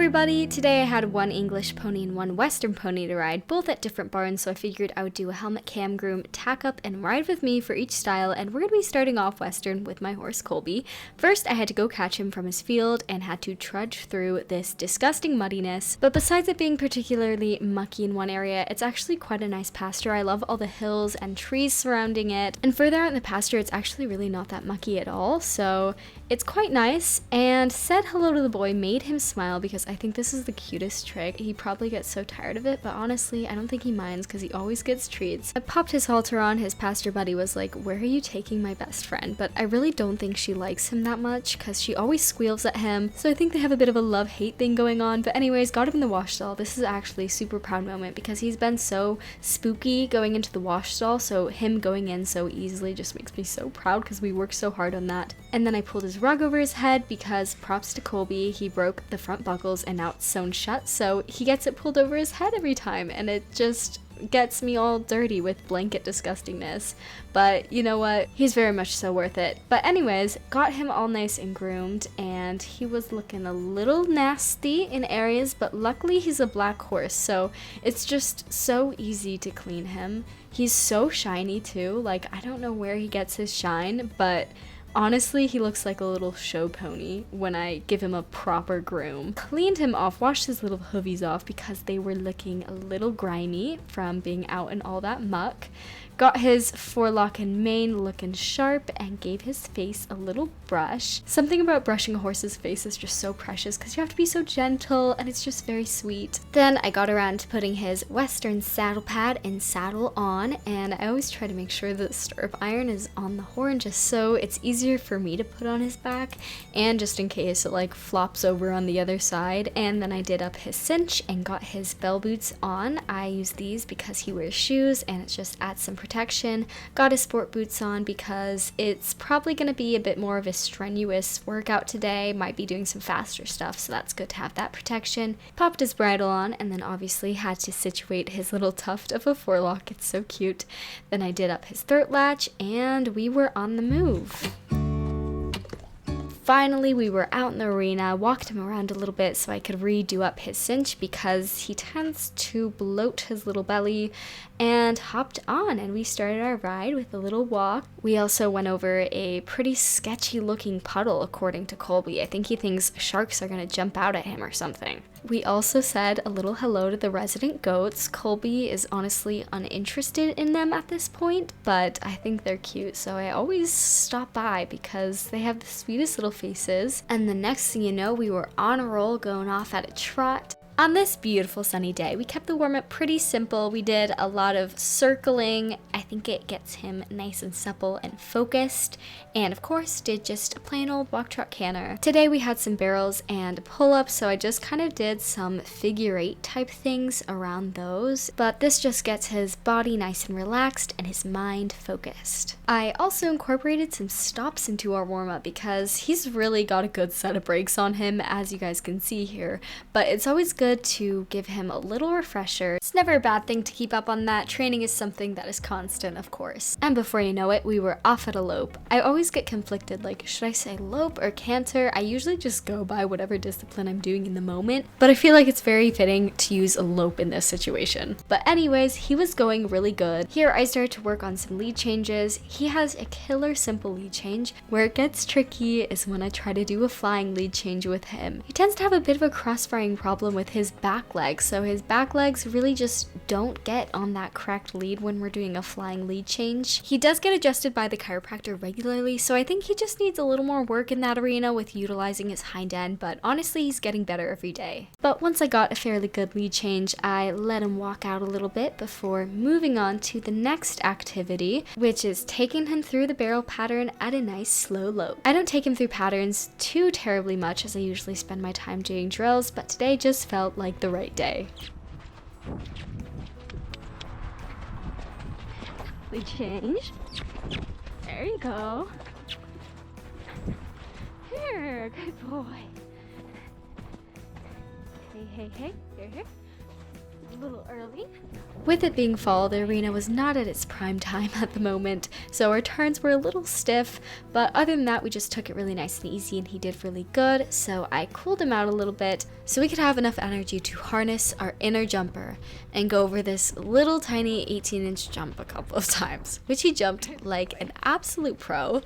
everybody! Today I had one English pony and one Western pony to ride, both at different barns, so I figured I would do a helmet cam, groom, tack up, and ride with me for each style, and we're going to be starting off Western with my horse Colby. First, I had to go catch him from his field and had to trudge through this disgusting muddiness, but besides it being particularly mucky in one area, it's actually quite a nice pasture. I love all the hills and trees surrounding it, and further out in the pasture it's actually really not that mucky at all, so it's quite nice. And said hello to the boy, made him smile because I think this is the cutest trick. He probably gets so tired of it, but honestly I don't think he minds because he always gets treats. I popped his halter on. His pasture buddy was like, "Where are you taking my best friend?" But I really don't think she likes him that much because she always squeals at him, so I think they have a bit of a love-hate thing going on. But anyways, got him in the wash stall. This is actually a super proud moment because he's been so spooky going into the wash stall, so him going in so easily just makes me so proud because we worked so hard on that. And then I pulled his rug over his head because props to Colby, he broke the front buckles and now it's sewn shut, so he gets it pulled over his head every time, and it just gets me all dirty with blanket disgustingness. But you know what, he's very much so worth it. But anyways, got him all nice and groomed, and he was looking a little nasty in areas, but luckily he's a black horse, so it's just so easy to clean him. He's so shiny too, like I don't know where he gets his shine, but honestly, he looks like a little show pony when I give him a proper groom. Cleaned him off, washed his little hoovies off because they were looking a little grimy from being out in all that muck. Got his forelock and mane looking sharp and gave his face a little brush. Something about brushing a horse's face is just so precious because you have to be so gentle and it's just very sweet. Then I got around to putting his Western saddle pad and saddle on, and I always try to make sure that the stirrup iron is on the horn just so it's easier for me to put on his back and just in case it like flops over on the other side. And then I did up his cinch and got his bell boots on. I use these because he wears shoes and it just adds some protection. Got his sport boots on because it's probably going to be a bit more of a strenuous workout today, might be doing some faster stuff, so that's good to have that protection. Popped his bridle on and then obviously had to situate his little tuft of a forelock, it's so cute. Then I did up his throat latch and we were on the move. Finally, we were out in the arena, walked him around a little bit so I could redo up his cinch because he tends to bloat his little belly, and hopped on and we started our ride with a little walk. We also went over a pretty sketchy looking puddle according to Colby. I think he thinks sharks are going to jump out at him or something. We also said a little hello to the resident goats. Colby is honestly uninterested in them at this point, but I think they're cute, so I always stop by because they have the sweetest little faces. And the next thing you know, we were on a roll going off at a trot. On this beautiful sunny day, we kept the warm-up pretty simple. We did a lot of circling. I think it gets him nice and supple and focused. And of course, did just a plain old walk trot canter. Today we had some barrels and pull-ups, so I just kind of did some figure 8 type things around those. But this just gets his body nice and relaxed and his mind focused. I also incorporated some stops into our warm-up because he's really got a good set of brakes on him, as you guys can see here. But it's always good to give him a little refresher. It's never a bad thing to keep up on that. Training is something that is constant, of course. And before you know it, we were off at a lope. I always get conflicted, like should I say lope or canter? I usually just go by whatever discipline I'm doing in the moment, but I feel like it's very fitting to use a lope in this situation. But anyways, he was going really good. Here I started to work on some lead changes. He has a killer simple lead change. Where it gets tricky is when I try to do a flying lead change with him. He tends to have a bit of a crossfiring problem with his back legs, so his back legs really just don't get on that correct lead when we're doing a flying lead change. He does get adjusted by the chiropractor regularly, so I think he just needs a little more work in that arena with utilizing his hind end, but honestly he's getting better every day. But once I got a fairly good lead change, I let him walk out a little bit before moving on to the next activity, which is taking him through the barrel pattern at a nice slow lope. I don't take him through patterns too terribly much as I usually spend my time doing drills, but today just felt like the right day. We change. There you go. Here, good boy. Hey, hey, hey. Here, here. little early. With it being fall, the arena was not at its prime time at the moment, so our turns were a little stiff, but other than that we just took it really nice and easy and he did really good, so I cooled him out a little bit so we could have enough energy to harness our inner jumper and go over this little tiny 18-inch jump a couple of times, which he jumped like an absolute pro.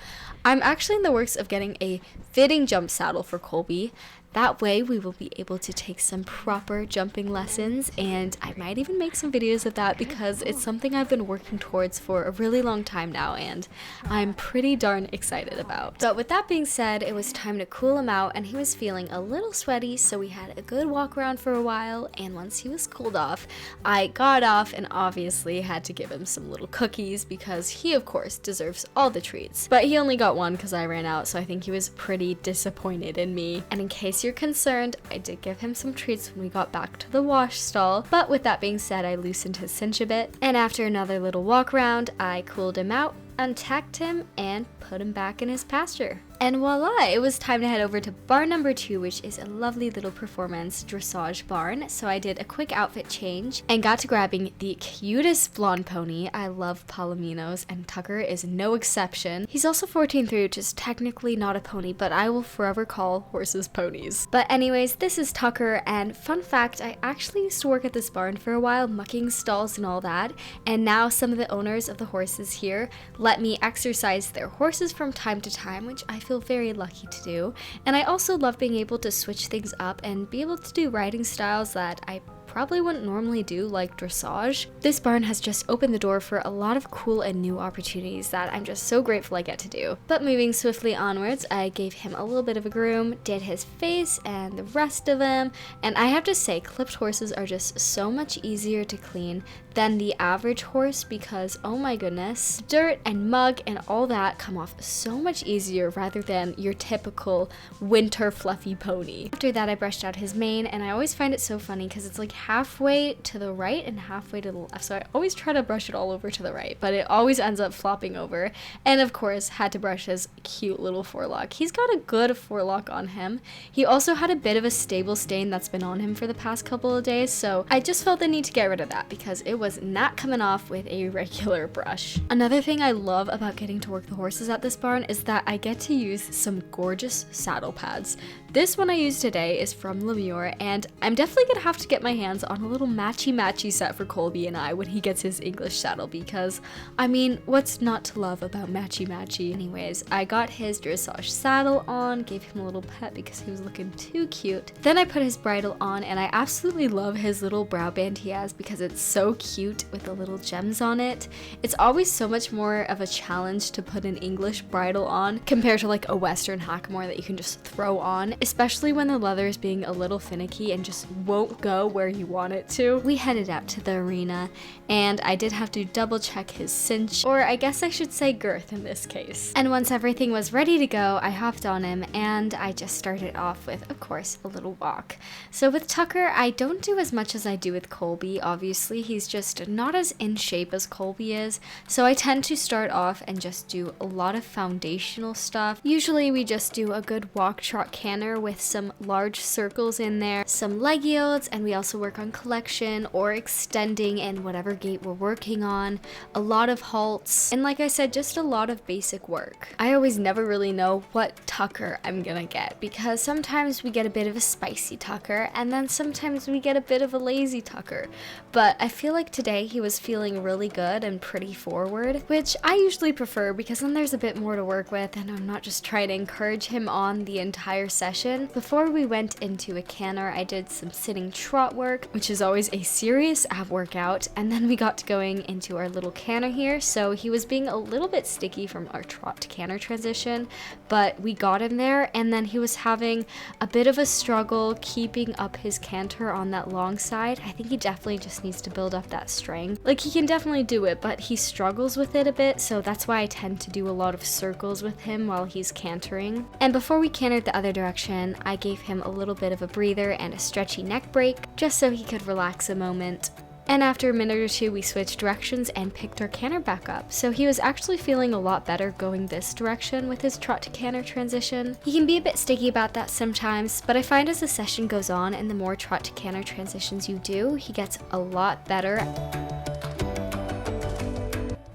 I'm actually in the works of getting a fitting jump saddle for Colby. That way we will be able to take some proper jumping lessons, and I might even make some videos of that because it's something I've been working towards for a really long time now and I'm pretty darn excited about. But with that being said, it was time to cool him out and he was feeling a little sweaty, so we had a good walk around for a while, and once he was cooled off, I got off and obviously had to give him some little cookies because he of course deserves all the treats. But he only got one because I ran out, so I think he was pretty disappointed in me. And in case you're concerned, I did give him some treats when we got back to the wash stall, but with that being said, I loosened his cinch a bit, and after another little walk around, I cooled him out, untacked him, and put him back in his pasture. And voila, it was time to head over to barn number 2, which is a lovely little performance dressage barn. So I did a quick outfit change and got to grabbing the cutest blonde pony. I love Palominos and Tucker is no exception. He's also 14-3, which is technically not a pony, but I will forever call horses ponies. But anyways, this is Tucker, and fun fact, I actually used to work at this barn for a while, mucking stalls and all that, and now some of the owners of the horses here let me exercise their horses from time to time, which I feel very lucky to do. And I also love being able to switch things up and be able to do riding styles that I probably wouldn't normally do, like dressage. This barn has just opened the door for a lot of cool and new opportunities that I'm just so grateful I get to do. But moving swiftly onwards, I gave him a little bit of a groom, did his face and the rest of him, and I have to say clipped horses are just so much easier to clean than the average horse because, oh my goodness, dirt and mug and all that come off so much easier rather than your typical winter fluffy pony. After that, I brushed out his mane, and I always find it so funny because it's like halfway to the right and halfway to the left, so I always try to brush it all over to the right, but it always ends up flopping over. And of course, had to brush his cute little forelock. He's got a good forelock on him. He also had a bit of a stable stain that's been on him for the past couple of days, so I just felt the need to get rid of that because it was not coming off with a regular brush. Another thing I love about getting to work the horses at this barn is that I get to use some gorgeous saddle pads. This one I used today is from Filmora, and I'm definitely gonna have to get my hands on a little matchy set for Colby and I when he gets his English saddle because, I mean, what's not to love about matchy? Anyways, I got his dressage saddle on, gave him a little pet because he was looking too cute. Then I put his bridle on, and I absolutely love his little brow band he has because it's so cute with the little gems on it. It's always so much more of a challenge to put an English bridle on compared to like a Western hackamore that you can just throw on, especially when the leather is being a little finicky and just won't go where you want it to. We headed out to the arena, and I did have to double check his cinch, or I guess I should say girth in this case. And once everything was ready to go, I hopped on him and I just started off with, of course, a little walk. So with Tucker, I don't do as much as I do with Colby. Obviously, he's just not as in shape as Colby is, so I tend to start off and just do a lot of foundational stuff. Usually we just do a good walk, trot, canter with some large circles in there, some leg yields, and we also work on collection or extending in whatever gait we're working on, a lot of halts, and like I said, just a lot of basic work. I always never really know what Tucker I'm gonna get because sometimes we get a bit of a spicy Tucker and then sometimes we get a bit of a lazy Tucker, but I feel like today he was feeling really good and pretty forward, which I usually prefer because then there's a bit more to work with and I'm not just trying to encourage him on the entire session. Before we went into a canter, I did some sitting trot work, which is always a serious ab workout, and then we got going into our little canter here. So he was being a little bit sticky from our trot to canter transition, but we got him there, and then he was having a bit of a struggle keeping up his canter on that long side. I think he definitely just needs to build up that strength. Like, he can definitely do it, but he struggles with it a bit, so that's why I tend to do a lot of circles with him while he's cantering. And before we cantered the other direction, I gave him a little bit of a breather and a stretchy neck break, just so he could relax a moment. And after a minute or two, we switched directions and picked our canter back up. So he was actually feeling a lot better going this direction with his trot to canter transition. He can be a bit sticky about that sometimes, but I find as the session goes on and the more trot to canter transitions you do, he gets a lot better.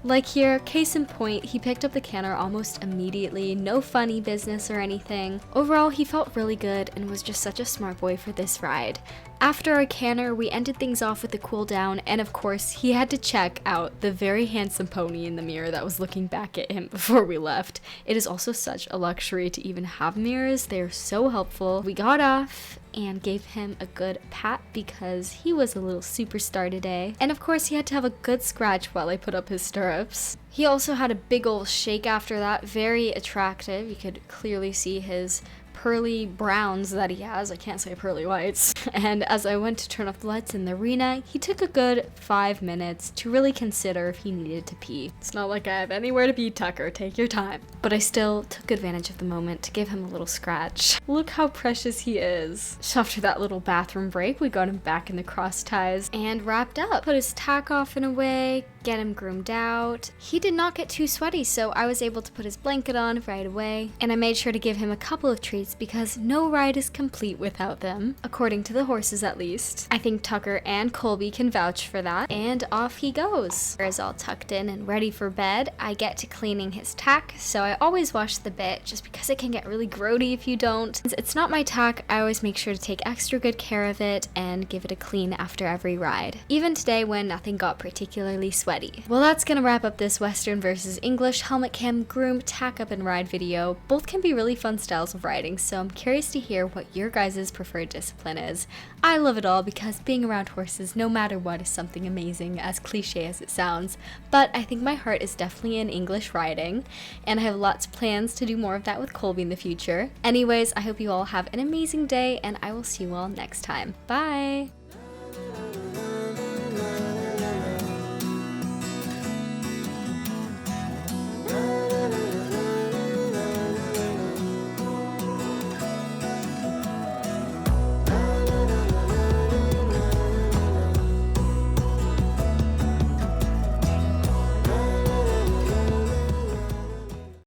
Like here, case in point, he picked up the canter almost immediately, no funny business or anything. Overall, he felt really good and was just such a smart boy for this ride. After our canter, we ended things off with a cool down, and of course, he had to check out the very handsome pony in the mirror that was looking back at him before we left. It is also such a luxury to even have mirrors. They are so helpful. We got off and gave him a good pat because he was a little superstar today. And of course, he had to have a good scratch while I put up his stirrups. He also had a big ol' shake after that, very attractive. You could clearly see his pearly browns that he has. I can't say pearly whites. And as I went to turn off the lights in the arena, he took a good 5 minutes to really consider if he needed to pee. It's not like I have anywhere to be, Tucker. Take your time. But I still took advantage of the moment to give him a little scratch. Look how precious he is. So after that little bathroom break, we got him back in the cross ties and wrapped up. Put his tack off in a way, get him groomed out. He did not get too sweaty, so I was able to put his blanket on right away. And I made sure to give him a couple of treats because no ride is complete without them, according to the horses at least. I think Tucker and Colby can vouch for that, and off he goes. He's all tucked in and ready for bed. I get to cleaning his tack, so I always wash the bit just because it can get really grody if you don't. Since it's not my tack, I always make sure to take extra good care of it and give it a clean after every ride. Even today when nothing got particularly sweaty. Well, that's gonna wrap up this Western versus English helmet cam groom tack up and ride video. Both can be really fun styles of riding, so I'm curious to hear what your guys' preferred discipline is. I love it all because being around horses, no matter what, is something amazing, as cliche as it sounds. But I think my heart is definitely in English riding, and I have lots of plans to do more of that with Colby in the future. Anyways, I hope you all have an amazing day, and I will see you all next time. Bye!